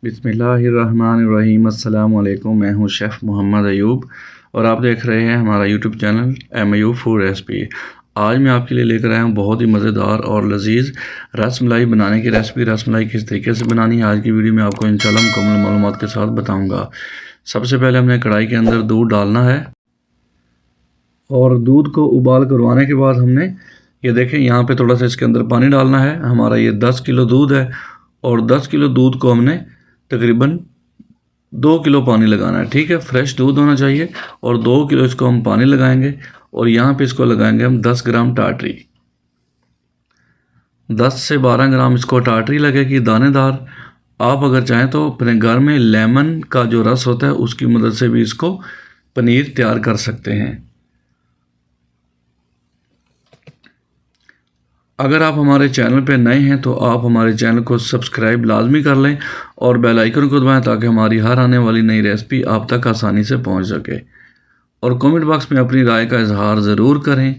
बिस्मिल्लाहिर्रहमानिर्रहीम। अस्सलाम वालेकुम। मैं हूं शेफ़ मोहम्मद अयूब और आप देख रहे हैं हमारा YouTube channel Ayub food recipe. आज मैं आपके लिए लेकर आया हूं बहुत ही मज़ेदार और लजीज रसमलाई बनाने की रेसिपी। रसमलाई किस तरीके से बनानी है आज की वीडियो में आपको इंशाल्लाह मुकम्मल मालूमात के साथ बताऊँगा। सबसे पहले हमने कढ़ाई के अंदर दूध डालना है और दूध को उबाल करवाने के बाद हमने ये देखें यहाँ पे थोड़ा सा इसके अंदर पानी डालना है। हमारा ये 10 किलो दूध है और 10 किलो दूध को हमने तकरीबन 2 किलो पानी लगाना है। ठीक है, फ्रेश दूध होना चाहिए और 2 किलो इसको हम पानी लगाएंगे और यहाँ पे इसको लगाएंगे हम 10 ग्राम टाटरी। 10 से 12 ग्राम इसको टाटरी लगेगी दानेदार। आप अगर चाहें तो अपने घर में लेमन का जो रस होता है उसकी मदद से भी इसको पनीर तैयार कर सकते हैं। अगर आप हमारे चैनल पे नए हैं तो आप हमारे चैनल को सब्सक्राइब लाजमी कर लें और बेल आइकन को दबाएं ताकि हमारी हर आने वाली नई रेसिपी आप तक आसानी से पहुंच सके। और कमेंट बॉक्स में अपनी राय का इजहार ज़रूर करें।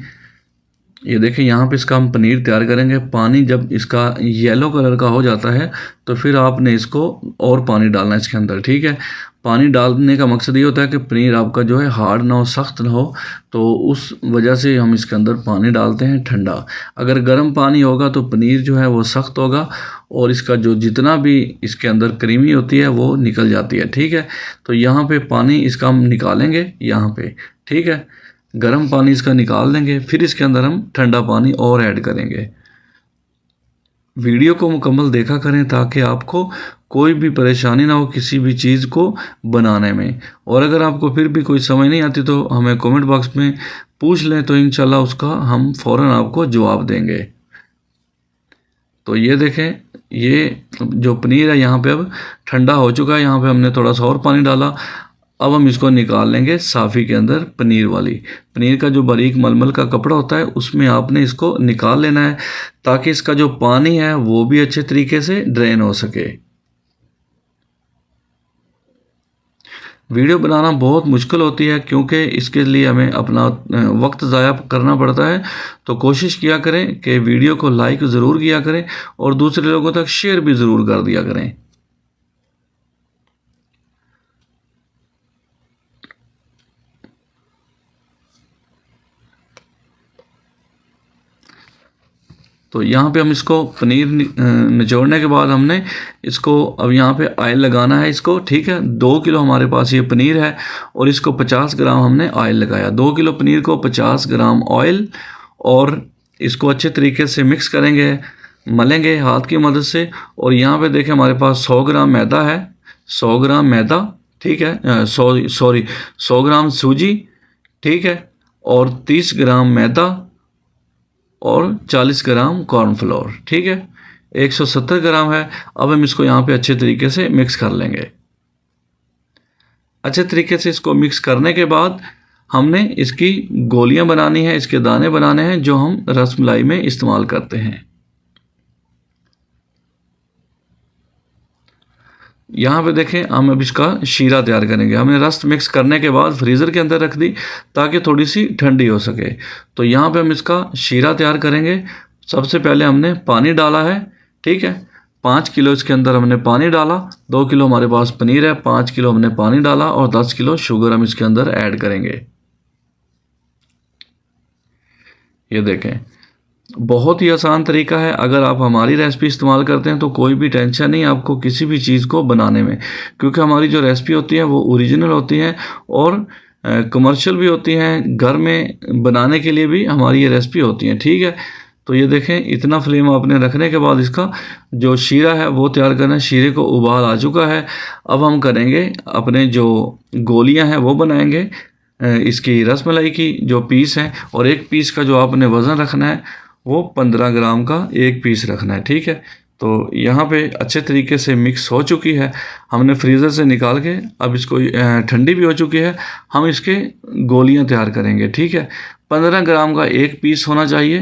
ये देखें यहाँ पे इसका हम पनीर तैयार करेंगे। पानी जब इसका येलो कलर का हो जाता है तो फिर आपने इसको और पानी डालना है इसके अंदर। ठीक है, पानी डालने का मकसद ये होता है कि पनीर आपका जो है हार्ड ना हो, सख्त ना हो, तो उस वजह से हम इसके अंदर पानी डालते हैं ठंडा। अगर गर्म पानी होगा तो पनीर जो है वो सख्त होगा और इसका जो जितना भी इसके अंदर क्रीमी होती है वो निकल जाती है। ठीक है, तो यहाँ पे पानी इसका हम निकालेंगे यहाँ पे। ठीक है, गर्म पानी इसका निकाल देंगे, फिर इसके अंदर हम ठंडा पानी और ऐड करेंगे। वीडियो को मुकम्मल देखा करें ताकि आपको कोई भी परेशानी ना हो किसी भी चीज़ को बनाने में। और अगर आपको फिर भी कोई समझ नहीं आती तो हमें कमेंट बॉक्स में पूछ लें तो इंशाल्लाह उसका हम फ़ौरन आपको जवाब देंगे। तो ये देखें, ये जो पनीर है यहाँ पे अब ठंडा हो चुका है। यहाँ पे हमने थोड़ा सा और पानी डाला। अब हम इसको निकाल लेंगे साफ़ी के अंदर। पनीर का जो बारीक मलमल का कपड़ा होता है उसमें आपने इसको निकाल लेना है ताकि इसका जो पानी है वो भी अच्छे तरीके से ड्रेन हो सके। वीडियो बनाना बहुत मुश्किल होती है क्योंकि इसके लिए हमें अपना वक्त ज़ाया करना पड़ता है। तो कोशिश किया करें कि वीडियो को लाइक ज़रूर किया करें और दूसरे लोगों तक शेयर भी ज़रूर कर दिया करें। तो यहाँ पे हम इसको पनीर निचोड़ने के बाद हमने इसको अब यहाँ पे ऑयल लगाना है इसको। ठीक है, 2 किलो हमारे पास ये पनीर है और इसको 50 ग्राम हमने ऑयल लगाया। 2 किलो पनीर को 50 ग्राम ऑयल और इसको अच्छे तरीके से मिक्स करेंगे, मलेंगे हाथ की मदद से। और यहाँ पे देखें हमारे पास 100 ग्राम मैदा है, 100 ग्राम मैदा। ठीक है, 100 ग्राम सूजी। ठीक है, और 30 ग्राम मैदा और 40 ग्राम कॉर्नफ्लोर। ठीक है, 170 ग्राम है। अब हम इसको यहाँ पे अच्छे तरीके से मिक्स कर लेंगे। अच्छे तरीके से इसको मिक्स करने के बाद हमने इसकी गोलियां बनानी है, इसके दाने बनाने हैं जो हम रसमलाई में इस्तेमाल करते हैं। यहाँ पे देखें हम अब इसका शीरा तैयार करेंगे। हमने रस मिक्स करने के बाद फ्रीज़र के अंदर रख दी ताकि थोड़ी सी ठंडी हो सके। तो यहाँ पे हम इसका शीरा तैयार करेंगे। सबसे पहले हमने पानी डाला है। ठीक है, 5 किलो इसके अंदर हमने पानी डाला। 2 किलो हमारे पास पनीर है, 5 किलो हमने पानी डाला और 10 किलो शुगर हम इसके अंदर ऐड करेंगे। ये देखें, बहुत ही आसान तरीका है। अगर आप हमारी रेसिपी इस्तेमाल करते हैं तो कोई भी टेंशन नहीं आपको किसी भी चीज़ को बनाने में, क्योंकि हमारी जो रेसिपी होती है वो ओरिजिनल होती है और कमर्शियल भी होती हैं। घर में बनाने के लिए भी हमारी ये रेसिपी होती हैं। ठीक है, तो ये देखें, इतना फ्लेम आपने रखने के बाद इसका जो शीरा है वो तैयार करना है। शीरे को उबाल आ चुका है। अब हम करेंगे अपने जो गोलियां हैं वो बनाएंगे इसकी रसमलाई की जो पीस है। और एक पीस का जो आपने वज़न रखना है वो 15 ग्राम का एक पीस रखना है। ठीक है, तो यहाँ पे अच्छे तरीके से मिक्स हो चुकी है। हमने फ्रीज़र से निकाल के अब इसको ठंडी भी हो चुकी है। हम इसके गोलियां तैयार करेंगे। ठीक है, 15 ग्राम का एक पीस होना चाहिए।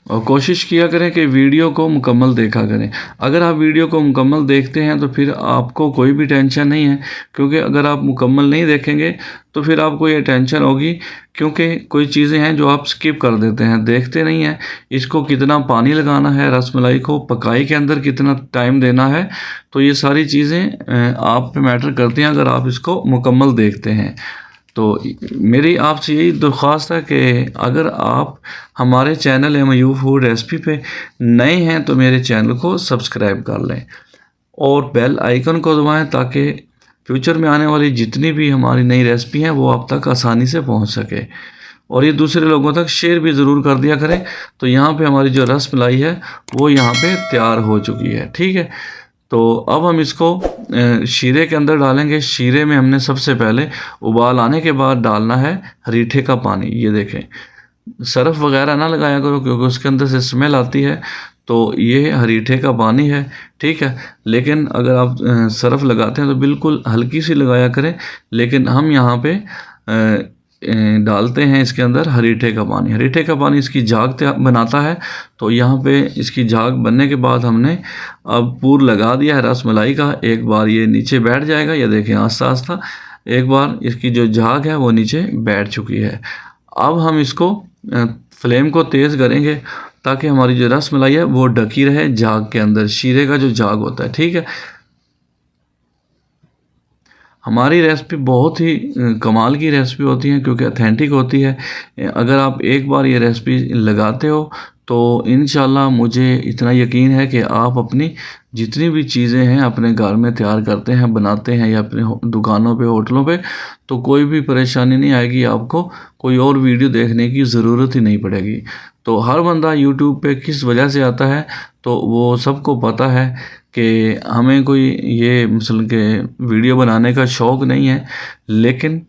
और कोशिश किया करें कि वीडियो को मुकम्मल देखा करें। अगर आप वीडियो को मुकम्मल देखते हैं तो फिर आपको कोई भी टेंशन नहीं है, क्योंकि अगर आप मुकम्मल नहीं देखेंगे तो फिर आपको ये टेंशन होगी, क्योंकि कोई चीज़ें हैं जो आप स्किप कर देते हैं, देखते नहीं हैं। इसको कितना पानी लगाना है, रसमलाई को पकाई के अंदर कितना टाइम देना है, तो ये सारी चीज़ें आप पे मैटर करती हैं अगर आप इसको मुकम्मल देखते हैं। तो मेरी आपसे यही दरख्वास्त है कि अगर आप हमारे चैनल MU फूड रेसिपी पे नए हैं तो मेरे चैनल को सब्सक्राइब कर लें और बेल आइकन को दबाएं, ताकि फ्यूचर में आने वाली जितनी भी हमारी नई रेसिपी हैं वो आप तक आसानी से पहुंच सके। और ये दूसरे लोगों तक शेयर भी ज़रूर कर दिया करें। तो यहाँ पे हमारी जो रसमलाई है वो यहाँ पे तैयार हो चुकी है, ठीक है। तो अब हम इसको शीरे के अंदर डालेंगे। शीरे में हमने सबसे पहले उबाल आने के बाद डालना है रीठे का पानी। ये देखें, सरफ वगैरह ना लगाया करो क्योंकि उसके अंदर से स्मेल आती है। तो ये हरीठे का पानी है, ठीक है। लेकिन अगर आप सरफ लगाते हैं तो बिल्कुल हल्की सी लगाया करें। लेकिन हम यहाँ पे डालते हैं इसके अंदर हरीठे का पानी। हरीठे का पानी इसकी झाग बनाता है। तो यहाँ पे इसकी झाग बनने के बाद हमने अब पूर लगा दिया है रसमलाई का। एक बार ये नीचे बैठ जाएगा, ये देखें आस्ता आस्ता एक बार इसकी जो झाग है वो नीचे बैठ चुकी है। अब हम इसको फ्लेम को तेज़ करेंगे ताकि हमारी जो रसमलाई है वो ढकी रहे झाग के अंदर, शीरे का जो झाग होता है, ठीक है। हमारी रेसिपी बहुत ही कमाल की रेसिपी होती है क्योंकि ऑथेंटिक होती है। अगर आप एक बार ये रेसिपी लगाते हो तो इंशाल्लाह मुझे इतना यकीन है कि आप अपनी जितनी भी चीज़ें हैं अपने घर में तैयार करते हैं, बनाते हैं या अपने दुकानों पे, होटलों पे, तो कोई भी परेशानी नहीं आएगी आपको। कोई और वीडियो देखने की ज़रूरत ही नहीं पड़ेगी। तो हर बंदा यूट्यूब पे किस वजह से आता है, तो वो सबको पता है कि हमें कोई ये मसलन के वीडियो बनाने का शौक़ नहीं है, लेकिन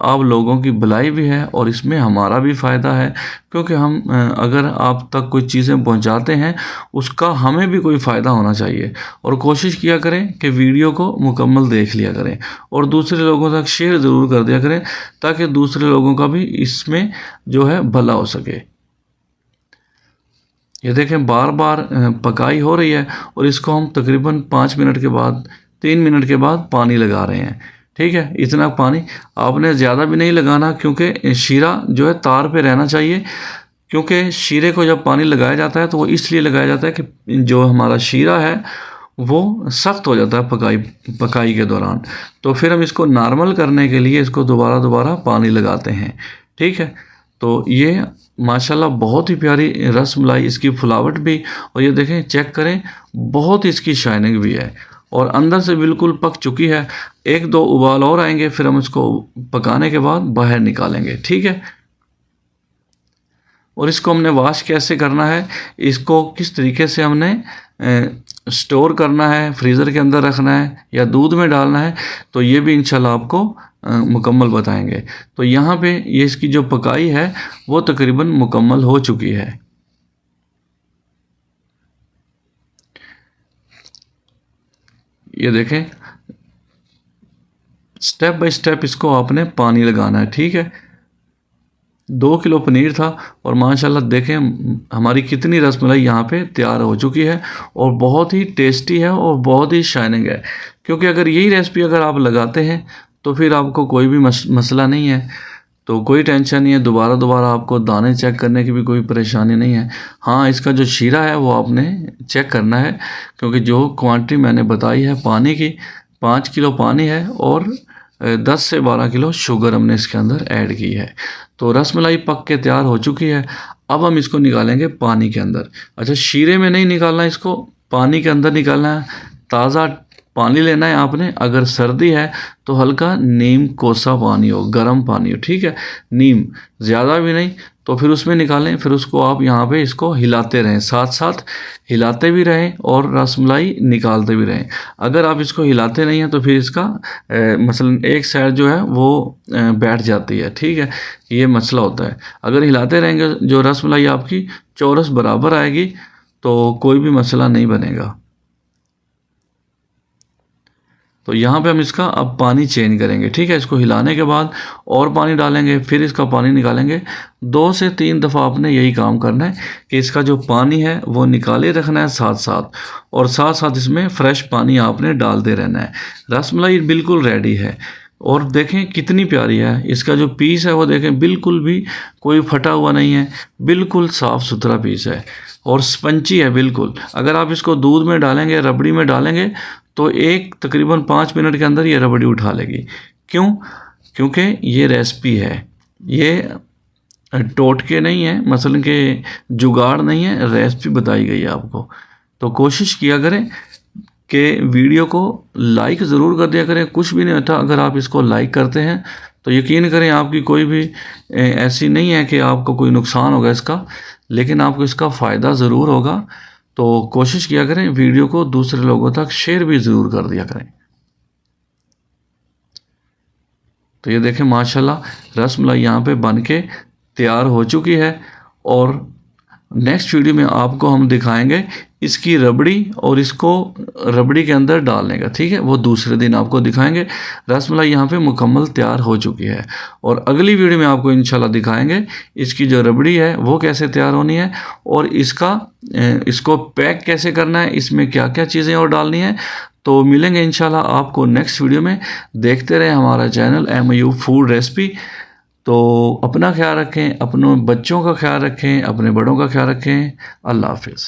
आप लोगों की भलाई भी है और इसमें हमारा भी फ़ायदा है। क्योंकि हम अगर आप तक कोई चीज़ें पहुंचाते हैं उसका हमें भी कोई फ़ायदा होना चाहिए। और कोशिश किया करें कि वीडियो को मुकम्मल देख लिया करें और दूसरे लोगों तक शेयर ज़रूर कर दिया करें, ताकि दूसरे लोगों का भी इसमें जो है भला हो सके। ये देखें बार बार पकाई हो रही है और इसको हम तकरीबन 5 मिनट के बाद, 3 मिनट के बाद पानी लगा रहे हैं, ठीक है। इतना पानी आपने ज़्यादा भी नहीं लगाना क्योंकि शीरा जो है तार पे रहना चाहिए। क्योंकि शीरे को जब पानी लगाया जाता है तो वो इसलिए लगाया जाता है कि जो हमारा शीरा है वो सख्त हो जाता है पकाई के दौरान। तो फिर हम इसको नॉर्मल करने के लिए इसको दोबारा पानी लगाते हैं, ठीक है। तो ये माशाल्लाह बहुत ही प्यारी रसमलाई, इसकी फुलावट भी, और ये देखें चेक करें बहुत इसकी शाइनिंग भी है और अंदर से बिल्कुल पक चुकी है। 1-2 उबाल और आएंगे, फिर हम इसको पकाने के बाद बाहर निकालेंगे, ठीक है। और इसको हमने वॉश कैसे करना है, इसको किस तरीके से हमने स्टोर करना है, फ्रीज़र के अंदर रखना है या दूध में डालना है, तो ये भी इंशाल्लाह आपको मुकम्मल बताएंगे। तो यहाँ पे ये इसकी जो पकाई है वो तकरीबन मुकम्मल हो चुकी है। ये देखें स्टेप बाय स्टेप इसको आपने पानी लगाना है, ठीक है। 2 किलो पनीर था और माशाल्लाह देखें हमारी कितनी रसमलाई यहाँ पे तैयार हो चुकी है और बहुत ही टेस्टी है और बहुत ही शाइनिंग है। क्योंकि अगर यही रेसिपी अगर आप लगाते हैं तो फिर आपको कोई भी मसला नहीं है, तो कोई टेंशन नहीं है, दोबारा आपको दाने चेक करने की भी कोई परेशानी नहीं है। हाँ, इसका जो शीरा है वो आपने चेक करना है, क्योंकि जो क्वांटिटी मैंने बताई है पानी की, 5 किलो पानी है और 10 से 12 किलो शुगर हमने इसके अंदर ऐड की है। तो रसमलाई पक के तैयार हो चुकी है। अब हम इसको निकालेंगे पानी के अंदर। अच्छा, शीरे में नहीं निकालना, इसको पानी के अंदर निकालना है। ताज़ा पानी लेना है आपने। अगर सर्दी है तो हल्का नीम कोसा पानी हो, गर्म पानी हो, ठीक है। नीम ज़्यादा भी नहीं, तो फिर उसमें निकालें। फिर उसको आप यहाँ पे इसको हिलाते रहें, साथ साथ हिलाते भी रहें और रसमलाई निकालते भी रहें। अगर आप इसको हिलाते नहीं हैं तो फिर इसका मसलन एक साइड जो है वो बैठ जाती है, ठीक है। ये मसला होता है। अगर हिलाते रहेंगे जो रसमलाई आपकी चौरस बराबर आएगी तो कोई भी मसला नहीं बनेगा। तो यहाँ पे हम इसका अब पानी चेंज करेंगे, ठीक है। इसको हिलाने के बाद और पानी डालेंगे, फिर इसका पानी निकालेंगे। 2 से 3 दफ़ा आपने यही काम करना है कि इसका जो पानी है वो निकाले रखना है साथ साथ, और साथ साथ इसमें फ्रेश पानी आपने डालते रहना है। रसमलाई बिल्कुल रेडी है, और देखें कितनी प्यारी है। इसका जो पीस है वो देखें बिल्कुल भी कोई फटा हुआ नहीं है, बिल्कुल साफ़ सुथरा पीस है और स्पंची है बिल्कुल। अगर आप इसको दूध में डालेंगे, रबड़ी में डालेंगे, तो तकरीबन 5 मिनट के अंदर ये रबड़ी उठा लेगी। क्यों? क्योंकि ये रेसिपी है, ये टोटके नहीं है, मसलन के जुगाड़ नहीं है, रेसिपी बताई गई है आपको। तो कोशिश किया करें कि वीडियो को लाइक ज़रूर कर दिया करें। कुछ भी नहीं होता अगर आप इसको लाइक करते हैं, तो यकीन करें आपकी कोई भी ऐसी नहीं है कि आपको कोई नुकसान होगा इसका, लेकिन आपको इसका फ़ायदा ज़रूर होगा। तो कोशिश किया करें वीडियो को दूसरे लोगों तक शेयर भी ज़रूर कर दिया करें। तो ये देखें माशाल्लाह रसमलाई यहाँ पे बन के तैयार हो चुकी है, और नेक्स्ट वीडियो में आपको हम दिखाएंगे इसकी रबड़ी, और इसको रबड़ी के अंदर डालने का, ठीक है, वो दूसरे दिन आपको दिखाएंगे। रसमलाई यहाँ पे मुकम्मल तैयार हो चुकी है, और अगली वीडियो में आपको इंशाल्लाह दिखाएंगे इसकी जो रबड़ी है वो कैसे तैयार होनी है, और इसको पैक कैसे करना है, इसमें क्या क्या चीज़ें और डालनी है। तो मिलेंगे इंशाल्लाह आपको नेक्स्ट वीडियो में। देखते रहें हमारा चैनल MIU फूड रेसिपी। तो अपना ख्याल रखें, अपनों बच्चों का ख्याल रखें, अपने बड़ों का ख्याल रखें। अल्लाह हाफिज़।